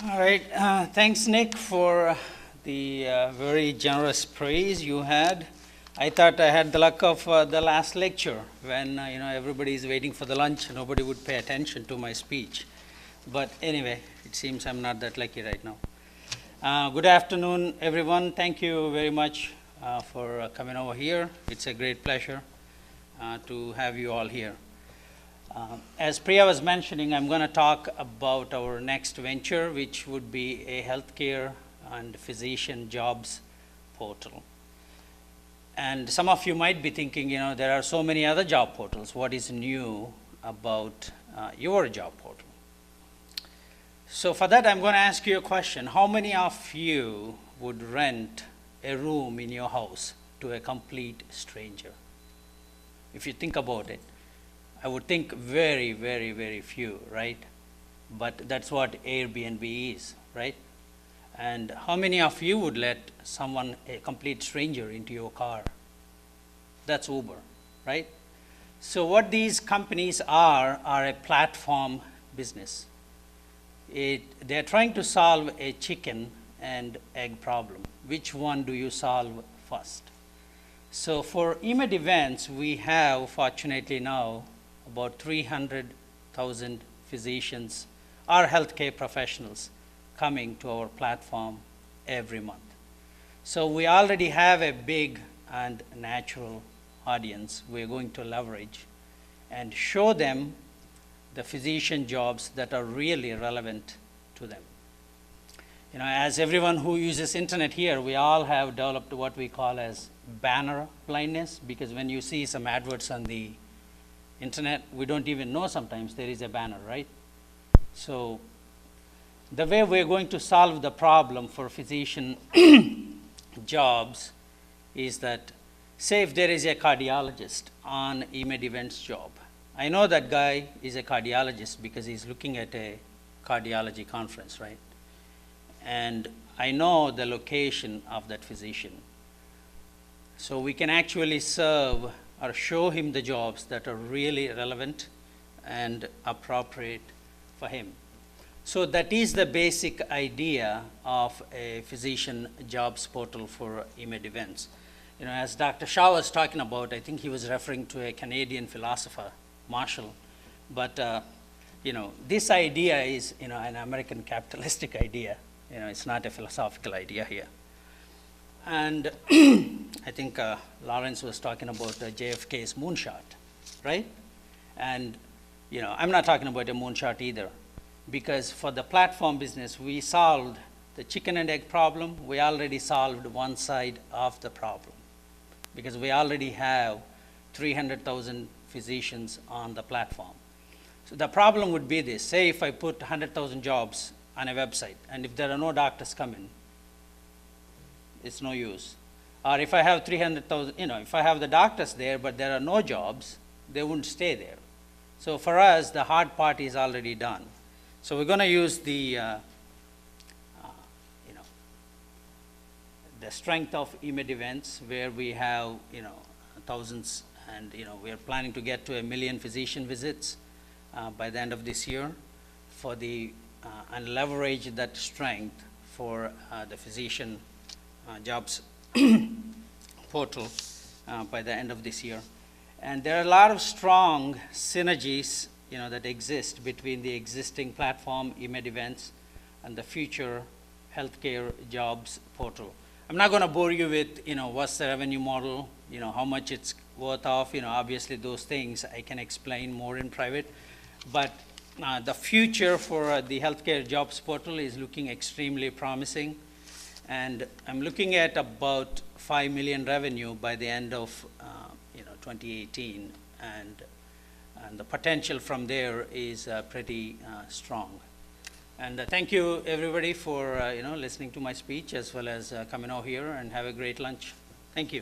All right. Thanks, Nick, for the very generous praise you had. I thought I had the luck of the last lecture when everybody is waiting for the lunch. Nobody would pay attention to my speech. But anyway, it seems I'm not that lucky right now. Good afternoon, everyone. Thank you very much for coming over here. It's a great pleasure to have you all here. As Priya was mentioning, I'm going to talk about our next venture, which would be a healthcare and physician jobs portal. And some of you might be thinking, there are so many other job portals. What is new about your job portal? So for that, I'm going to ask you a question. How many of you would rent a room in your house to a complete stranger? If you think about it, I would think very, very, very few, right? But that's what Airbnb is, right? And how many of you would let someone, a complete stranger, into your car? That's Uber, right? So what these companies are a platform business. They're trying to solve a chicken and egg problem. Which one do you solve first? So for eMedEvents, we have, fortunately now, about 300,000 physicians or healthcare professionals coming to our platform every month. So we already have a big and natural audience we're going to leverage and show them the physician jobs that are really relevant to them. As everyone who uses internet here, we all have developed what we call as banner blindness, because when you see some adverts on the internet, we don't even know sometimes there is a banner, right? So the way we're going to solve the problem for physician jobs is that, say if there is a cardiologist on eMedEvents job. I know that guy is a cardiologist because he's looking at a cardiology conference, right? And I know the location of that physician. So we can actually serve or show him the jobs that are really relevant and appropriate for him. So that is the basic idea of a physician jobs portal for eMedEvents. As Dr. Shah was talking about, I think he was referring to a Canadian philosopher, Marshall. But this idea is an American capitalistic idea. It's not a philosophical idea here. And I think Lawrence was talking about JFK's moonshot, right? And I'm not talking about a moonshot either, because for the platform business, we solved the chicken and egg problem. We already solved one side of the problem, because we already have 300,000 physicians on the platform. So the problem would be this: say if I put 100,000 jobs on a website, and if there are no doctors coming, it's no use. Or if I have 300,000, if I have the doctors there, but there are no jobs, they wouldn't stay there. So for us, the hard part is already done. So we're going to use the strength of eMedEvents, where we have, thousands, and, we are planning to get to 1 million physician visits by the end of this year and leverage that strength for the physician jobs portal by the end of this year. And there are a lot of strong synergies that exist between the existing platform eMedEvents and the future healthcare jobs portal. I'm not going to bore you with what's the revenue model, how much it's worth of, obviously those things I can explain more in private. But the future for the healthcare jobs portal is looking extremely promising. And I'm looking at about 5 million revenue by the end of 2018, and the potential from there is pretty strong. And thank you everybody for listening to my speech, as well as coming over here, and have a great lunch. Thank you.